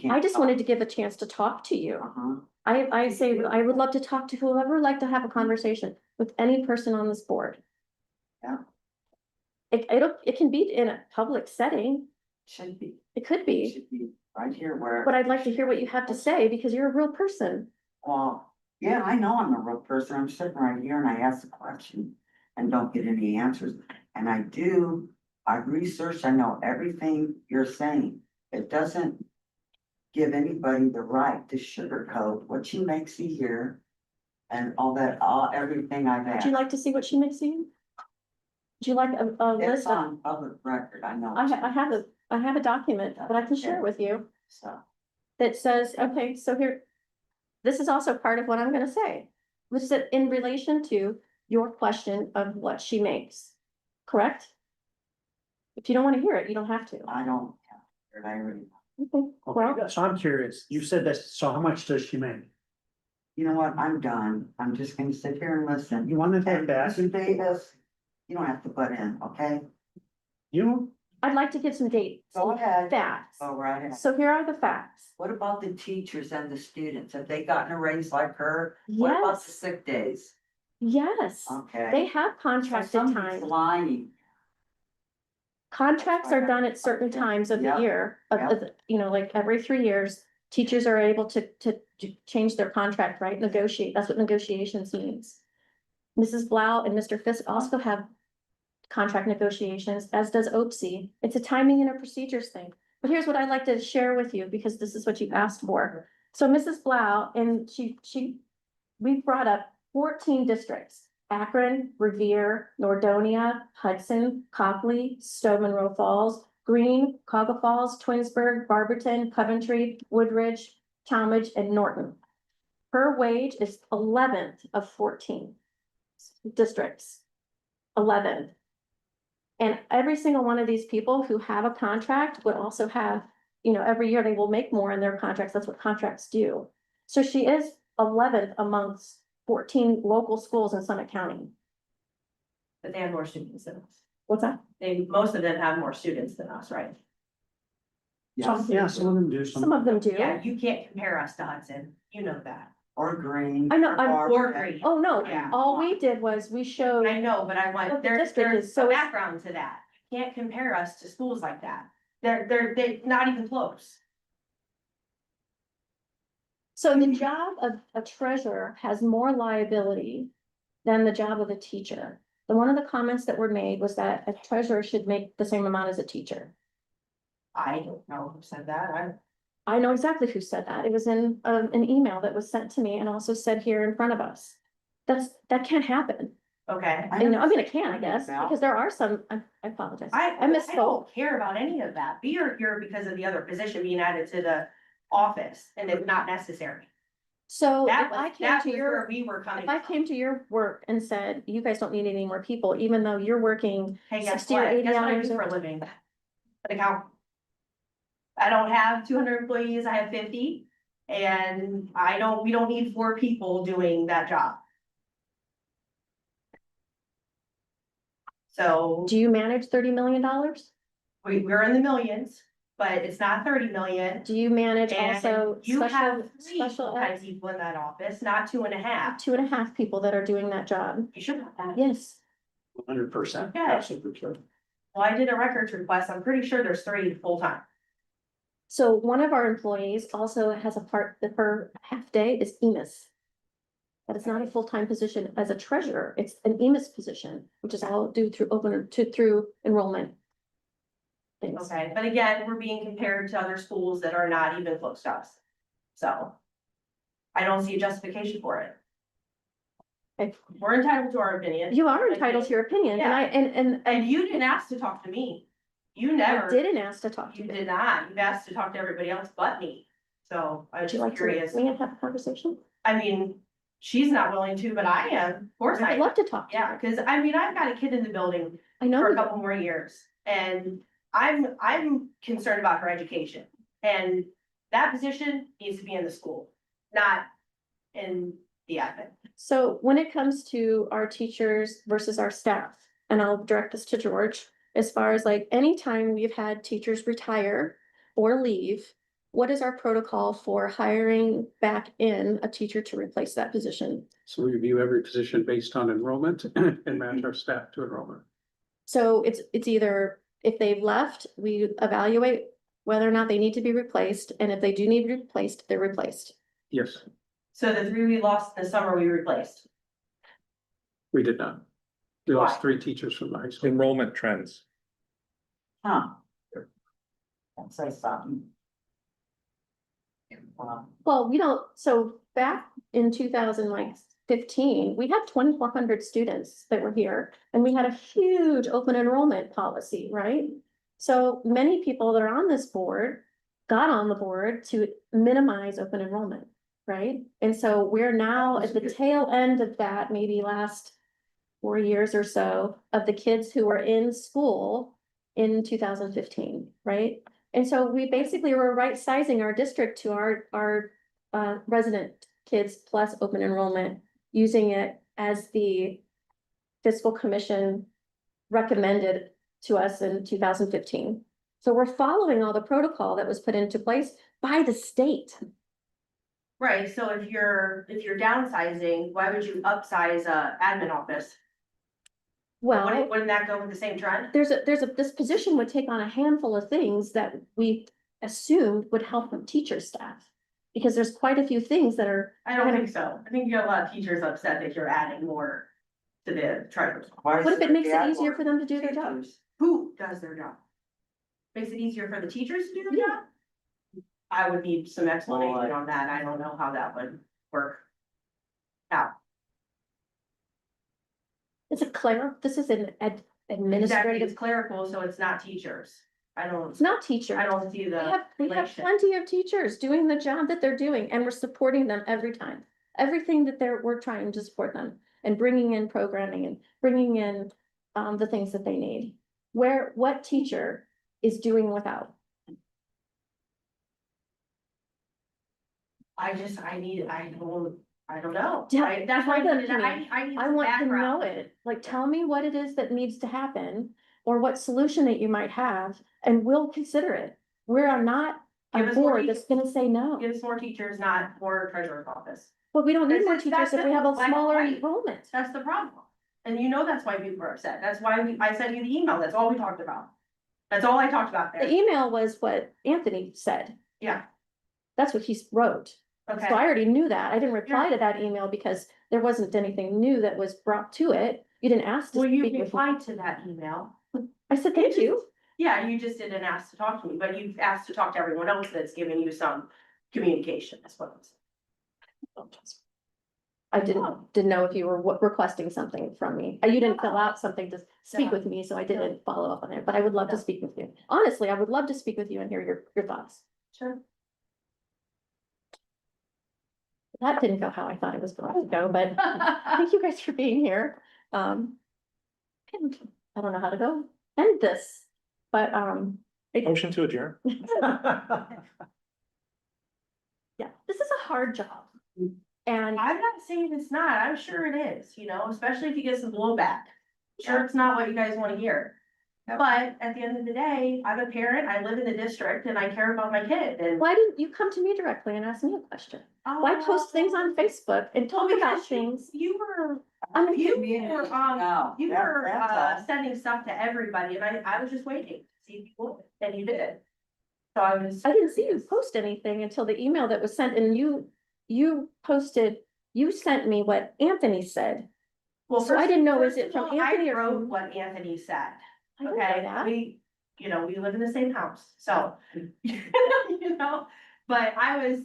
I just wanted to give a chance to talk to you. I say, I would love to talk to whoever would like to have a conversation with any person on this board. Yeah. It can be in a public setting. Should be. It could It be, should be right here where. but I'd like to hear what you have to say because you're a real person. Well, yeah, I know I'm a real person. I'm sitting right here and I ask a question and don't get any answers. And I've researched, I know everything you're saying. It doesn't give anybody the right to sugarcoat what you make see here and all that, everything I've Would asked. you like to see what she makes you? Would you like a It's list of, on public record, I know. I have a document that I can share with you So, that says, okay, so here, this is also part of what I'm gonna say, which is that in relation to your question of what she makes, correct? If you don't want to hear it, you don't have to. I don't, I already, Okay, well, Okay, so I'm curious, you said this, so how much does she make? you know what, I'm done. I'm just gonna sit here and listen. You wanna take And that? Mr. Davis, you don't have to butt in, okay? You, I'd like to give some dates, Go ahead. facts. Go right ahead. So here are the facts. What about the teachers and the students? Have they gotten a raise like her? What about the Yes, sick days? yes, Okay. they have So contracted somebody's time. lying. Contracts are done at certain Okay. times of the Yep. year, Yep. like every 3 years. Teachers are able to change their contract, right? Negotiate, that's what negotiations means. Mrs. Blau and Mr. Fisk also have contract negotiations, as does OPSI. It's a timing and a procedures thing. But here's what I'd like to share with you, because this is what you asked for. So Mrs. Blau, and we brought up 14 districts: Akron, Revere, Nordonia, Hudson, Copley, Stowe Monroe Falls, Greene, Cauga Falls, Twinsburg, Barberton, Coventry, Woodridge, Talmadge, and Norton. Her wage is 11th of 14 districts. 11th. And every single one of these people who have a contract would also have, every year they will make more in their contracts. That's what contracts do. So she is 11th amongst 14 local schools in Summit County. But they have more students than us. What's that? Most of them have more students than us, right? Yes. yeah, some of them do, Some of them do. Yeah, you can't compare us to Hudson, you know that. Or green. I know, I'm- Or Green. Oh, no, Yeah. all we did was we showed, I know, but I What want, the there's district is, so a it's- background to that. You can't compare us to schools like that. They're not even close. so the job of a treasurer has more liability than the job of a teacher. And one of the comments that were made was that a treasurer should make the same amount as a teacher. I don't know who said that. I know exactly who said that. It was in an email that was sent to me and also said here in front of us. That can't happen. Okay. I mean, it can, I guess, because there are some, I apologize. I I misspoke. don't care about any of that. We are here because of the other position being added to the office and it's not necessary. So That if I was, came that to was where your, we were coming if I from. came to your work and said, you guys don't need any more people, even though you're working Hey, guess 60 or what? 80 Guess what I hours do for a- a living? An accountant. I don't have 200 employees, I have 50. And we don't need 4 people doing that job. So Do you manage $30 million? we're in the millions, but it's not 30 million. Do you manage And also you have special, 3 special full-time ed? people in that office, not 2.5. 2.5 people that are doing that job. You should have that. Yes. 100%, Yeah. absolutely true. Well, I did a records request. I'm pretty sure there's 3 full-time. So one of our employees also has a part, that her half day is EMIS. That is not a full-time position as a treasurer. It's an EMIS position, which is all due through enrollment. Things. Okay, but again, we're being compared to other schools that are not even close to us. So I don't see a justification for it. Okay. We're entitled to our opinion. You are entitled to your opinion, and Yeah. and And you didn't ask to talk to me. You I never, didn't ask to talk to you you. did not. You've asked to talk to everybody else but me. So I Would was you just like to meet curious. me and have a conversation? I mean, she's not willing to, but I am. Of course I I would am. love to talk to you. Yeah, because I mean, I've got a kid in the building I know. for a you- couple more years. And I'm concerned about her education. And that position needs to be in the school, not in the admin. So when it comes to our teachers versus our staff, and I'll direct this to George, as far as like anytime we've had teachers retire or leave, what is our protocol for hiring back in a teacher to replace that position? So we review every position based on enrollment and match our staff to enrollment. So it's either if they've left, we evaluate whether or not they need to be replaced, and if they do need to be replaced, they're replaced. Yes, So the 3 we lost in the summer, we replaced. we did not. We lost Why? 3 teachers from the high school. Enrollment trends. Huh. That's say something. Well, we don't, so back in 2015, we had 2,400 students that were here, and we had a huge open enrollment policy, right? So many people that are on this board got on the board to minimize open enrollment, right? And so we're now at the tail end of that, maybe last 4 years or so, of the kids who were in school in 2015, right? And so we basically were right sizing our district to our resident kids plus open enrollment, using it as the fiscal commission recommended to us in 2015. So we're following all the protocol that was put into place by the state. Right, so if you're downsizing, why would you upsize a admin office? Well, Wouldn't that go with the same trend? this position would take on a handful of things that we assumed would help the teacher staff. Because there's quite a few things that are. I don't think so. I think you got a lot of teachers upset that you're adding more to the treasurer's. What if it makes it easier for them to do their job? Who does their job? Makes it easier for the teachers to do their Yeah. job? I would need some explanation on that. I don't know how that would work. Now, This is an exactly, administrative, it's clerical, so it's not teachers. it's not teachers. I don't see We the have relation. plenty of teachers doing the job that they're doing, and we're supporting them every time. Everything that we're trying to support them and bringing in programming and bringing in the things that they need. What teacher is doing without? I don't know. Yeah, That's why I tell them needed, to me. I need I some want to know background. it, like, tell me what it is that needs to happen, or what solution that you might have, and we'll consider it. We are not a Give us more board that's gonna say no, Give us more teachers, not more treasurer's office. but we don't need more That's teachers if we have a black and smaller white. enrollment. That's the problem. And you know that's why people are upset. That's why I sent you the email. That's all we talked about. That's all I talked about The there. email was what Anthony said, Yeah, that's what he wrote, okay. so I already knew that, I didn't reply to that email because there wasn't anything new that was brought to it. You didn't ask to Well, you speak with me. replied to that email. I said, thank you. Yeah, you just didn't ask to talk to me, but you've asked to talk to everyone else that's given you some communication, that's what I'm saying. I didn't know if you were requesting something from me. You didn't fill out something to speak No. with me, so I didn't follow up on it, but I would love to No. speak with you. Honestly, I would love to speak with you and hear your thoughts. Sure. That didn't go how I thought it was going to go, but thank you guys for being here. And I don't know how to go end this, but, Motion to adjourn. yeah, this is a hard job. And I'm not saying it's not, I'm sure it is, you know, especially if you get some blowback. Sure, it's not what you guys wanna hear. But at the end of the day, I'm a parent, I live in the district and I care about my kid and. why didn't you come to me directly and ask me a question? Why post things on Facebook and talk about things? You were, I'm you Yeah. were, No, you that- were, that's all. sending stuff to everybody and I was just waiting to see people and you did. So I was. I didn't see you post anything until the email that was sent and you posted, you sent me what Anthony said. Well, So I first- didn't know, is first it of from all, Anthony I or wrote from? what Anthony said. I didn't know Okay, that. we, you know, we live in the same house, so, you know, but I was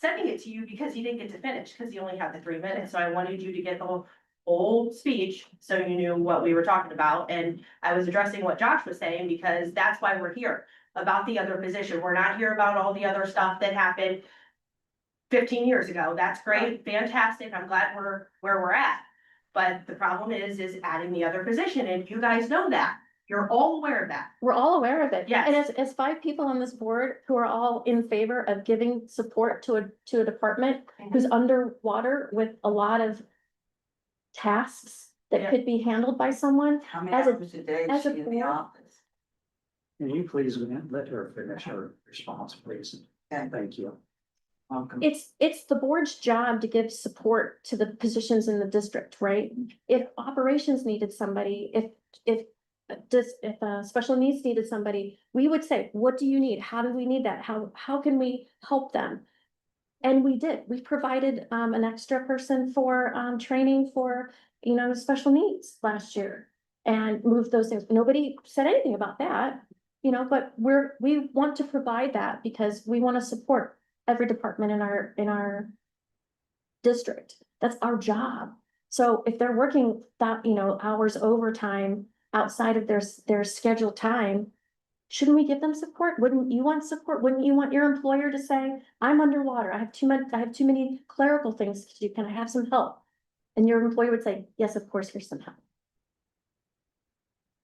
sending it to you because you didn't get to finish, because you only had the 3 minutes, so I wanted you to get the whole speech, so you knew what we were talking about, and I was addressing what Josh was saying, because that's why we're here, about the other position, we're not here about all the other stuff that happened 15 years ago, that's great, fantastic, I'm glad we're where we're at. But the problem is adding the other position, and you guys know that. You're all aware of that. We're all aware of it. Yes. And as 5 people on this board who are all in favor of giving support to a department who's underwater with a lot of tasks that Yeah. could be handled by someone. How many As a- hours a day is as a she in the board- office? Can you please let her finish her response, please? Okay. Thank you. Welcome. It's the board's job to give support to the positions in the district, right? If operations needed somebody, if special needs needed somebody, we would say, what do you need? How do we need that? How can we help them? And we did, we provided an extra person for training for, special needs last year. And moved those things. Nobody said anything about that, but we want to provide that because we want to support every department in our district. That's our job. So if they're working that, hours overtime outside of their scheduled time, shouldn't we give them support? Wouldn't you want support? Wouldn't you want your employer to say, I'm underwater, I have too many clerical things to do, can I have some help? And your employer would say, yes, of course, here's some help.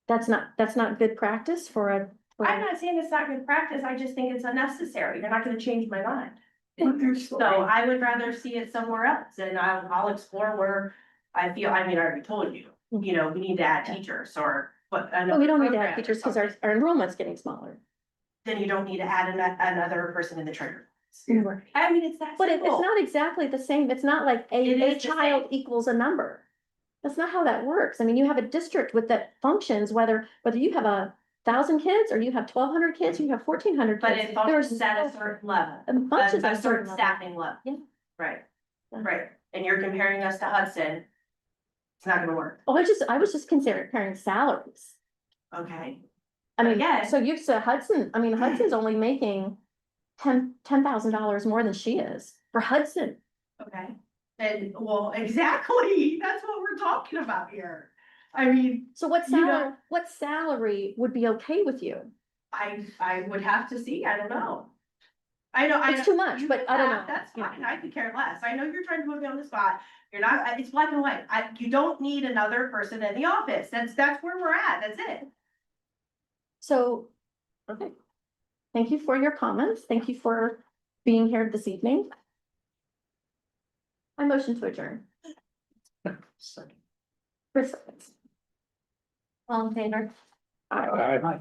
That's not good practice for a. I'm not saying it's not good practice, I just think it's unnecessary. You're not gonna change my mind. So So I would rather see it somewhere else and I'll explore where I feel, I mean, I already told you, we need to add teachers or, but. Well, we don't need to another have program or teachers because our something. enrollment's getting smaller. Then you don't need to add another person in the treasure. Right. I mean, it's that But it's simple. not exactly the same. It's not like It a is the child same. equals a number. That's not how that works. I mean, you have a district with that functions, whether you have 1,000 kids or you have 1,200 kids, you have 1,400 But kids. it There's functions at a certain level. a bunch of A a certain level. staffing level. Yeah. Right, Yeah. right. And you're comparing us to Hudson. It's not gonna work. Oh, I was just comparing salaries. Okay. I mean, Again- so you said Hudson's only making $10,000 more than she is for Hudson. Okay. And well, exactly. That's what we're talking about here. I mean, So what You know- salary would be okay with you? I would have to see. I don't know. I know. It's too much, you but can I don't laugh, know. That's Yeah. fine. I could care less. I know you're trying to put me on the spot. You're not, it's black and white. You don't need another person in the office. That's where we're at. That's it. So, okay. Thank you for your comments. Thank you for being here this evening. I motion to adjourn. Second. Chris. All in favor? Aye. Hi.